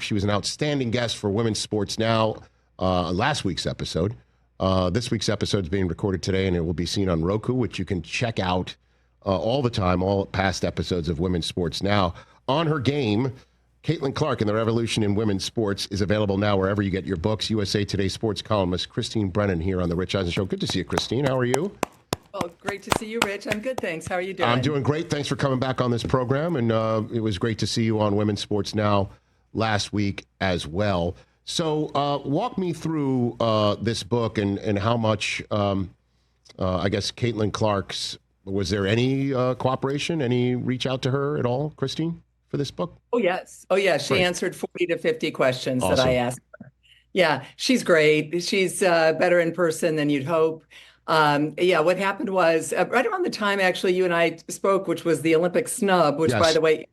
She was an outstanding guest for Women's Sports Now last week's episode. This week's episode is being recorded today, and it will be seen on Roku, which you can check out all the time, all past episodes of Women's Sports Now. On Her Game, Caitlin Clark and the Revolution in Women's Sports is available now wherever you get your books. USA Today sports columnist Christine Brennan here on The Rich Eisen Show. Good to see you, Christine. How are you? Oh, great to see you, Rich. I'm good, thanks. How are you doing? I'm doing great. Thanks for coming back on this program, and it was great to see you on Women's Sports Now last week as well. So walk me through this book and how much, I guess, Caitlin Clark's, was there any cooperation, any reach out to her at all, Christine, for this book? Oh, yes. Oh, yeah. She answered 40 to 50 questions that I asked her. Yeah, she's great. She's better in person than you'd hope. What happened was right around the time, actually, you and I spoke, which was the Olympic snub, which, by the way,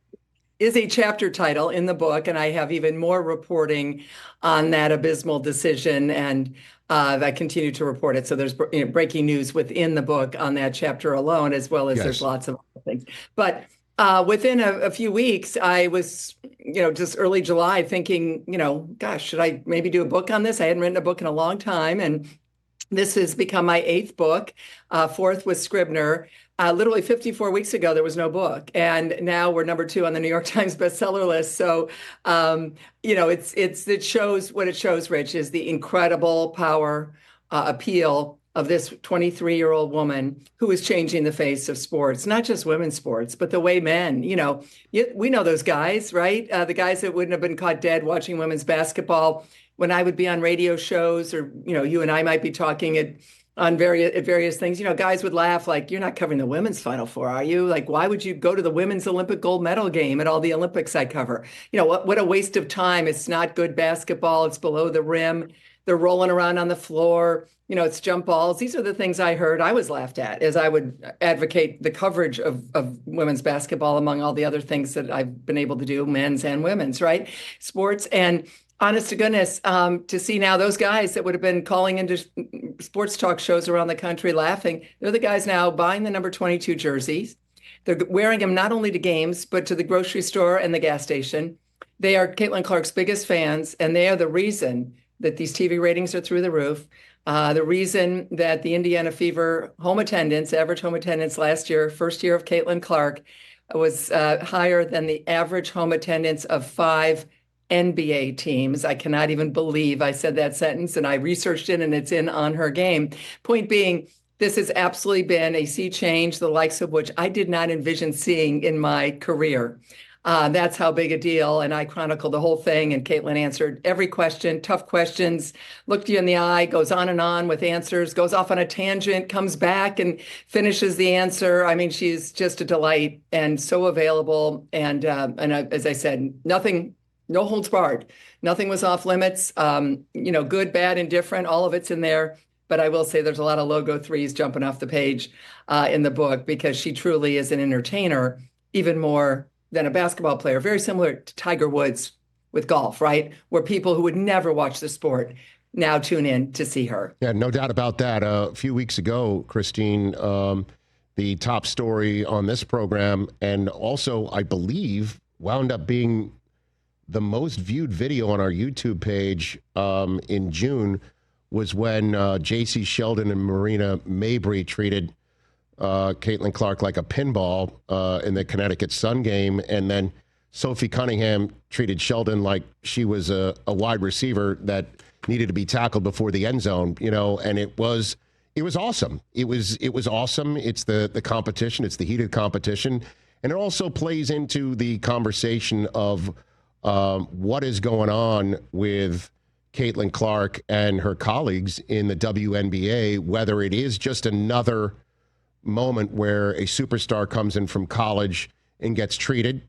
is a chapter title in the book, and I have even more reporting on that abysmal decision, and I continue to report it. So there's breaking news within the book on that chapter alone, as well as there's lots of other things. But within a few weeks, I was, just early July thinking, gosh, should I maybe do a book on this? I hadn't written a book in a long time, and this has become my 8th book, 4th with Scribner. Literally 54 weeks ago, there was no book. And now we're number 2 on the New York Times bestseller list. So, it shows what it shows, Rich, is the incredible power, appeal of this 23-year-old woman who is changing the face of sports, not just women's sports, but the way men, we know those guys, right? The guys that wouldn't have been caught dead watching women's basketball when I would be on radio shows, or, you and I might be talking at various things, guys would laugh like, you're not covering the women's Final Four, are you? Like, why would you go to the women's Olympic gold medal game at all the Olympics I cover? What a waste of time. It's not good basketball. It's below the rim. They're rolling around on the floor. It's jump balls. These are the things I heard I was laughed at as I would advocate the coverage of women's basketball, among all the other things that I've been able to do, men's and women's, right? Sports. And honest to goodness, to see now those guys that would have been calling into sports talk shows around the country laughing, they're the guys now buying the number 22 jerseys. They're wearing them not only to games, but to the grocery store and the gas station. They are Caitlin Clark's biggest fans, and they are the reason that these TV ratings are through the roof. The reason that the Indiana Fever average home attendance last year, first year of Caitlin Clark, was higher than the average home attendance of 5 NBA teams. I cannot even believe I said that sentence, and I researched it, and it's On Her Game. Point being, this has absolutely been a sea change, the likes of which I did not envision seeing in my career. That's how big a deal. And I chronicled the whole thing, and Caitlin answered every question, tough questions, looked you in the eye, goes on and on with answers, goes off on a tangent, comes back and finishes the answer. I mean, she's just a delight and so available. And as I said, no holds barred. Nothing was off limits. Good, bad, indifferent, all of it's in there. But I will say there's a lot of logo threes jumping off the page in the book, because she truly is an entertainer, even more than a basketball player, very similar to Tiger Woods with golf, right? Where people who would never watch the sport now tune in to see her. Yeah, no doubt about that. A few weeks ago, Christine, the top story on this program, and also, I believe, wound up being the most viewed video on our YouTube page in June, was when J.C. Sheldon and Marina Mabry treated Caitlin Clark like a pinball in the Connecticut Sun game, and then Sophie Cunningham treated Sheldon like she was a wide receiver that needed to be tackled before the end zone. And it was awesome. It was awesome. It's the competition. It's the heated competition, and it also plays into the conversation of what is going on with Caitlin Clark and her colleagues in the WNBA, whether it is just another moment where a superstar comes in from college and gets treated,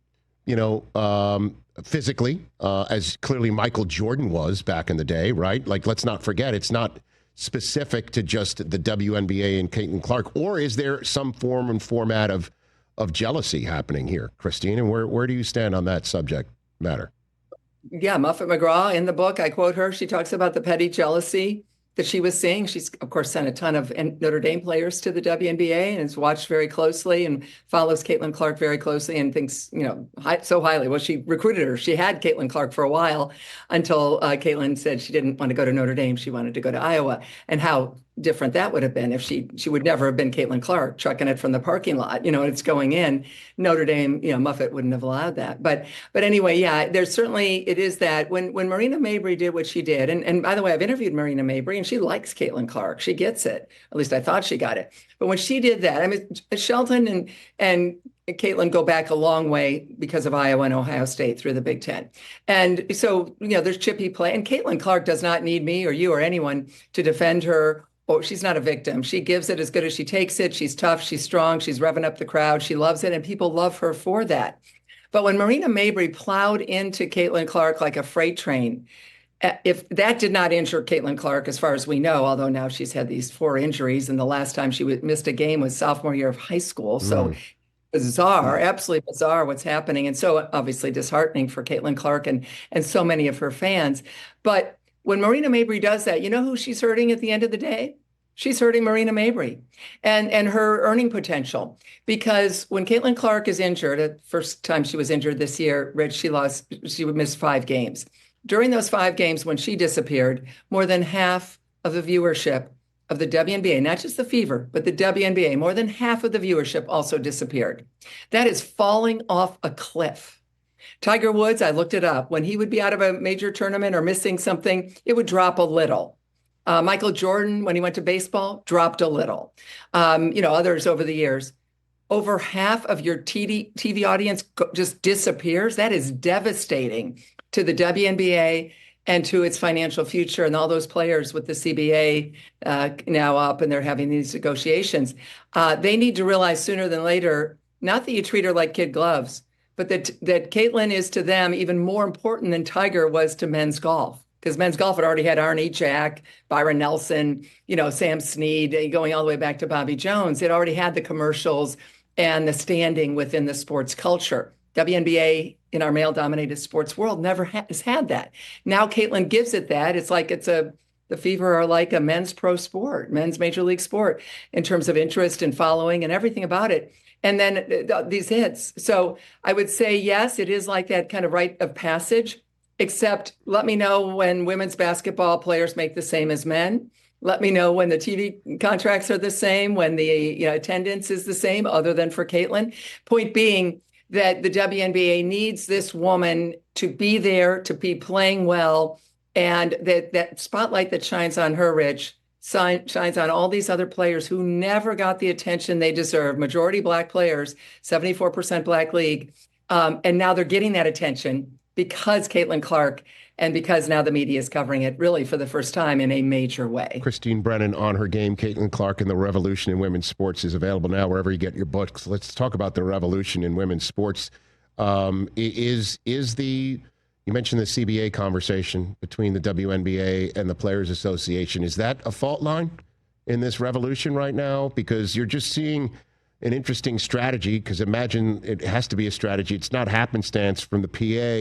physically, as clearly Michael Jordan was back in the day, right? Like, let's not forget, it's not specific to just the WNBA and Caitlin Clark. Or is there some form and format of jealousy happening here, Christine? And where do you stand on that subject matter? Yeah, Muffet McGraw in the book, I quote her. She talks about the petty jealousy that she was seeing. She's, of course, sent a ton of Notre Dame players to the WNBA and has watched very closely and follows Caitlin Clark very closely and thinks, so highly. Well, she recruited her. She had Caitlin Clark for a while until Caitlin said she didn't want to go to Notre Dame. She wanted to go to Iowa. And how different that would have been if she would never have been Caitlin Clark trucking it from the parking lot, it's going in. Notre Dame, Muffet wouldn't have allowed that. But anyway, yeah, there's certainly, it is that when Marina Mabrey did what she did, and by the way, I've interviewed Marina Mabrey and she likes Caitlin Clark. She gets it. At least I thought she got it. But when she did that, I mean, Shelton and Caitlin go back a long way because of Iowa and Ohio State through the Big Ten. And so, there's chippy play. And Caitlin Clark does not need me or you or anyone to defend her. Oh, she's not a victim. She gives it as good as she takes it. She's tough. She's strong. She's revving up the crowd. She loves it. And people love her for that. But when Marina Mabrey plowed into Caitlin Clark like a freight train, if that did not injure Caitlin Clark, as far as we know, although now she's had these 4 injuries, and the last time she missed a game was sophomore year of high school. So bizarre, absolutely bizarre what's happening. And so obviously disheartening for Caitlin Clark and so many of her fans. But when Marina Mabrey does that, you know who she's hurting at the end of the day? She's hurting Marina Mabrey and her earning potential. Because when Caitlin Clark is injured, the first time she was injured this year, Rich, she would miss 5 games. During those 5 games when she disappeared, more than half of the viewership of the WNBA, not just the Fever, but the WNBA, more than half of the viewership also disappeared. That is falling off a cliff. Tiger Woods, I looked it up. When he would be out of a major tournament or missing something, it would drop a little. Michael Jordan, when he went to baseball, dropped a little. Others over the years. Over half of your TV audience just disappears. That is devastating to the WNBA and to its financial future and all those players with the CBA now up and they're having these negotiations. They need to realize sooner than later, not that you treat her like kid gloves, but that Caitlin is to them even more important than Tiger was to men's golf. Because men's golf had already had Arnie Jack, Byron Nelson, Sam Snead, going all the way back to Bobby Jones. It already had the commercials and the standing within the sports culture. WNBA in our male-dominated sports world never has had that. Now Caitlin gives it that. It's like the Fever are like a men's pro sport, men's major league sport in terms of interest and following and everything about it. And then these hits. So I would say, yes, it is like that kind of rite of passage, except let me know when women's basketball players make the same as men. Let me know when the TV contracts are the same, when the attendance is the same, other than for Caitlin. Point being that the WNBA needs this woman to be there, to be playing well, and that spotlight that shines on her, Rich, shines on all these other players who never got the attention they deserve. Majority Black players, 74% Black league. And now they're getting that attention because Caitlin Clark and because now the media is covering it really for the first time in a major way. Christine Brennan on her game. Caitlin Clark and the Revolution in Women's Sports is available now wherever you get your books. Let's talk about the revolution in women's sports. You mentioned the CBA conversation between the WNBA and the Players Association. Is that a fault line in this revolution right now? Because you're just seeing an interesting strategy, because imagine it has to be a strategy. It's not happenstance from the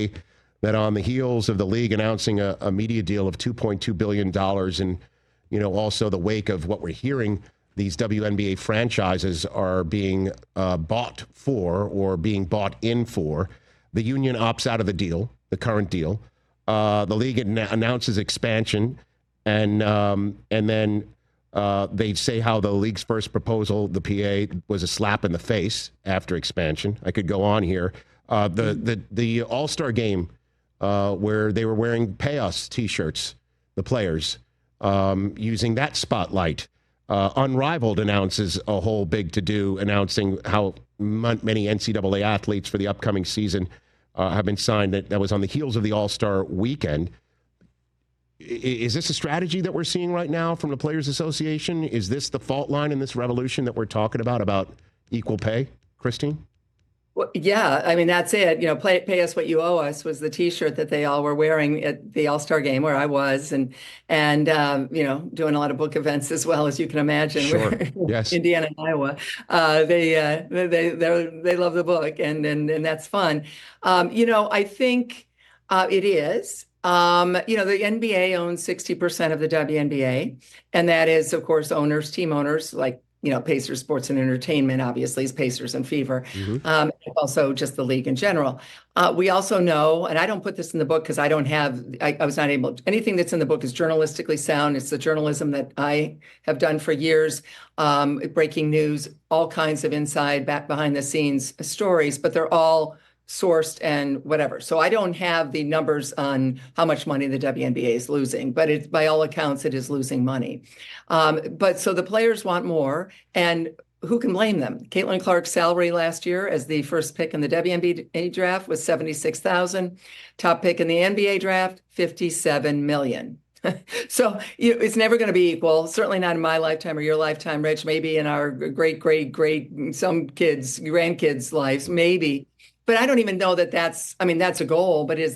PA that on the heels of the league announcing a media deal of $2.2 billion and, also the wake of what we're hearing, these WNBA franchises are being bought for or being bought in for. The union opts out of the deal. The current deal. The league announces expansion, and then they say how the league's first proposal, the PA, was a slap in the face after expansion. I could go on here. The All-Star game where they were wearing Pay Us T-shirts, the players, using that spotlight. Unrivaled announces a whole big to-do, announcing how many NCAA athletes for the upcoming season have been signed. That was on the heels of the All-Star weekend. Is this a strategy that we're seeing right now from the Players Association? Is this the fault line in this revolution that we're talking about equal pay, Christine? Well, yeah, I mean, that's it. Pay us what you owe us was the T-shirt that they all were wearing at the All-Star game where I was, and doing a lot of book events as well, as you can imagine. Sure. Yes. Indiana and Iowa, they love the book, and that's fun. I think it is. The NBA owns 60% of the WNBA, and that is, of course, team owners like, Pacers Sports and Entertainment, obviously, is Pacers and Fever, also just the league in general. We also know, and I don't put this in the book because I was not able, anything that's in the book is journalistically sound. It's the journalism that I have done for years, breaking news, all kinds of inside, back behind the scenes stories, but they're all sourced and whatever. So I don't have the numbers on how much money the WNBA is losing, but by all accounts, it is losing money. But so the players want more, and who can blame them? Caitlin Clark's salary last year as the first pick in the WNBA draft was $76,000. Top pick in the NBA draft, $57 million. So it's never going to be equal. Certainly not in my lifetime or your lifetime, Rich. Maybe in our great, some kids, grandkids' lives, maybe. But I don't even know that's a goal, but it's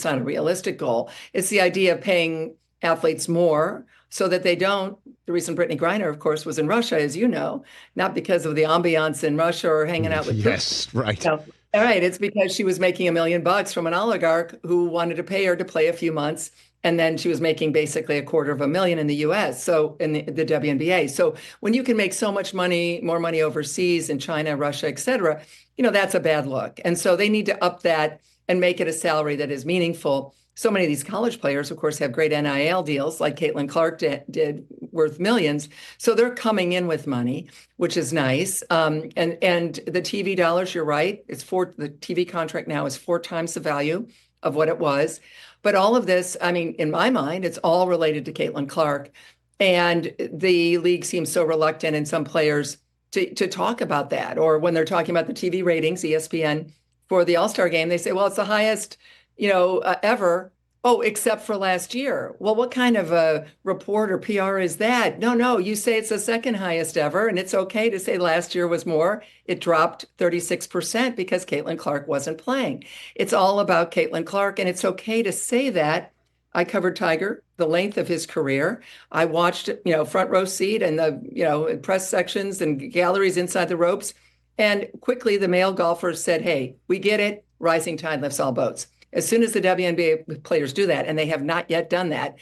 not a realistic goal. It's the idea of paying athletes more so that they don't. The reason Brittany Griner, of course, was in Russia, as you know, not because of the ambiance in Russia or hanging out with yes, Putin. right. No. All right. It's because she was making $1 million from an oligarch who wanted to pay her to play a few months. And then she was making basically $250,000 in the US, so in the WNBA. So when you can make so much money, more money overseas in China, Russia, et cetera, that's a bad look. And so they need to up that and make it a salary that is meaningful. So many of these college players, of course, have great NIL deals like Caitlin Clark did worth millions. So they're coming in with money, which is nice. And the TV dollars, you're right, the TV contract now is 4 times the value of what it was. But all of this, in my mind, it's all related to Caitlin Clark. And the league seems so reluctant, and some players to talk about that. Or when they're talking about the TV ratings, ESPN, for the All-Star game, they say, well, it's the highest, ever. Oh, except for last year. Well, what kind of a report or PR is that? No, you say it's the second highest ever, and it's okay to say last year was more. It dropped 36% because Caitlin Clark wasn't playing. It's all about Caitlin Clark, and it's okay to say that. I covered Tiger, the length of his career. I watched, front row seat and the, press sections and galleries inside the ropes. And quickly the male golfers said, hey, we get it. Rising tide lifts all boats. As soon as the WNBA players do that, and they have not yet done that,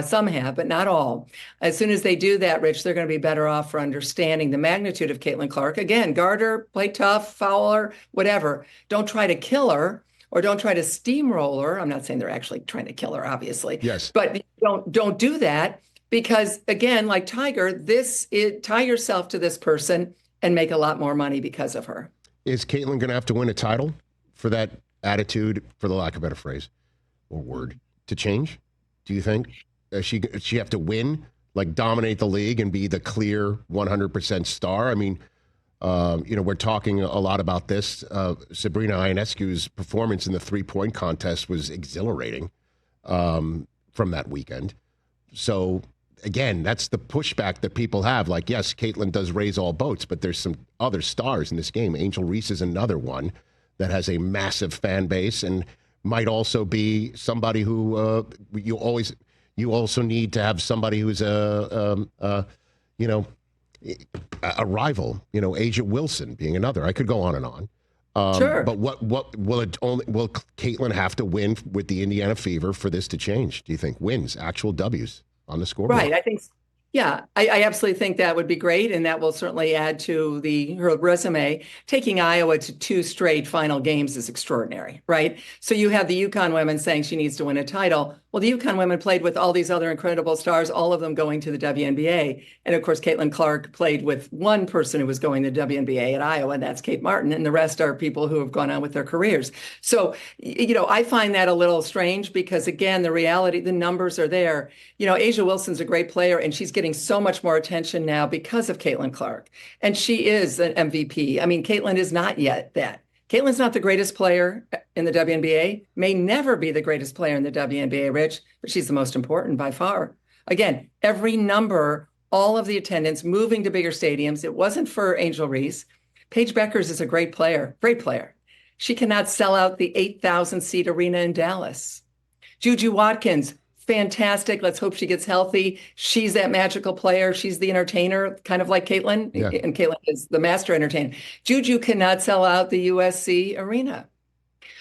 some have, but not all. As soon as they do that, Rich, they're going to be better off for understanding the magnitude of Caitlin Clark. Again, guard her, play tough, foul her, whatever. Don't try to kill her or don't try to steamroll her. I'm not saying they're actually trying to kill her, obviously. Yes. But don't do that because, again, like Tiger, tie yourself to this person and make a lot more money because of her. Is Caitlin going to have to win a title for that attitude, for the lack of a better phrase or word, to change? Do you think she have to win, like dominate the league and be the clear 100% star? We're talking a lot about this. Sabrina Ionescu's performance in the 3-point contest was exhilarating from that weekend. So again, that's the pushback that people have. Like, yes, Caitlin does raise all boats, but there's some other stars in this game. Angel Reese is another one that has a massive fan base and might also be somebody who you also need to have somebody who's a rival. Asia Wilson being another. I could go on and on. Sure. But what will Caitlin have to win with the Indiana Fever for this to change? Do you think wins, actual W's on the scoreboard? Right. I think. Yeah, I absolutely think that would be great, and that will certainly add to her resume. Taking Iowa to 2 straight final games is extraordinary, right? So you have the UConn women saying she needs to win a title. Well, the UConn women played with all these other incredible stars, all of them going to the WNBA. And of course, Caitlin Clark played with one person who was going to the WNBA at Iowa, and that's Kate Martin. And the rest are people who have gone on with their careers. So, I find that a little strange because, again, the reality, the numbers are there. Asia Wilson's a great player, and she's getting so much more attention now because of Caitlin Clark. And she is an MVP. Caitlin is not yet that. Caitlin's not the greatest player in the WNBA, may never be the greatest player in the WNBA, Rich, but she's the most important by far. Again, every number, all of the attendance, moving to bigger stadiums. It wasn't for Angel Reese. Paige Beckers is a great player. She cannot sell out the 8,000-seat arena in Dallas. Juju Watkins, fantastic. Let's hope she gets healthy. She's that magical player. She's the entertainer, kind of like Caitlin. Yeah. And Caitlin is the master entertainer. Juju cannot sell out the USC arena.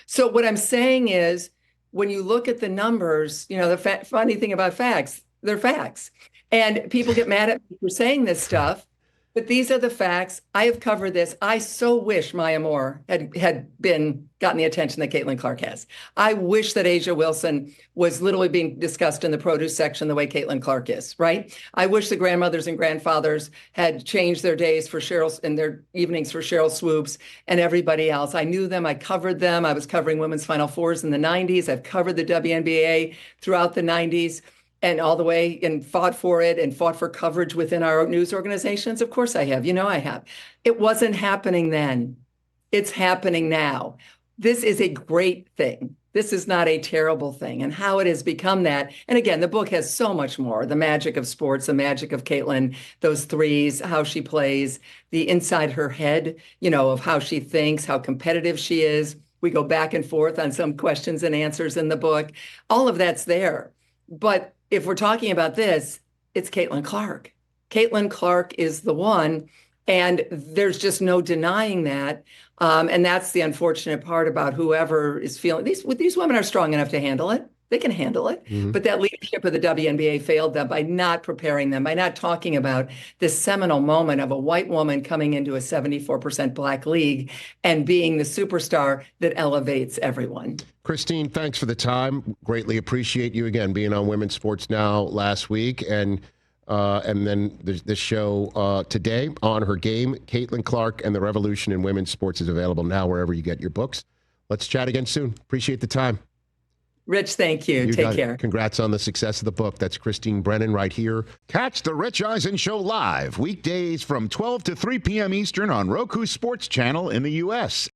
So what I'm saying is when you look at the numbers, the funny thing about facts, they're facts. And people get mad at me for saying this stuff, but these are the facts. I have covered this. I so wish Maya Moore had gotten the attention that Caitlin Clark has. I wish that Asia Wilson was literally being discussed in the produce section the way Caitlin Clark is, right? I wish the grandmothers and grandfathers had changed their days for Cheryl and their evenings for Cheryl Swoops and everybody else. I knew them. I covered them. I was covering women's Final Fours in the 90s. I've covered the WNBA throughout the 90s. And all the way and fought for it and fought for coverage within our news organizations. Of course I have. I have. It wasn't happening then. It's happening now. This is a great thing. This is not a terrible thing. And how it has become that. And again, the book has so much more. The magic of sports, the magic of Caitlin, those threes, how she plays, the inside her head, of how she thinks, how competitive she is. We go back and forth on some questions and answers in the book. All of that's there. But if we're talking about this, it's Caitlin Clark. Caitlin Clark is the one, and there's just no denying that. And that's the unfortunate part about whoever is feeling these women are strong enough to handle it. They can handle it. Mm-hmm. But that leadership of the WNBA failed them by not preparing them, by not talking about this seminal moment of a white woman coming into a 74% Black league and being the superstar that elevates everyone. Christine, thanks for the time. Greatly appreciate you again being on Women's Sports Now last week. And then there's this show today on her game. Caitlin Clark and the Revolution in Women's Sports is available now wherever you get your books. Let's chat again soon. Appreciate the time. Rich, thank you. Take care. Congrats on the success of the book. That's Christine Brennan right here. Catch the Rich Eisen Show live weekdays from 12 to 3 p.m. Eastern on Roku Sports Channel in the U.S.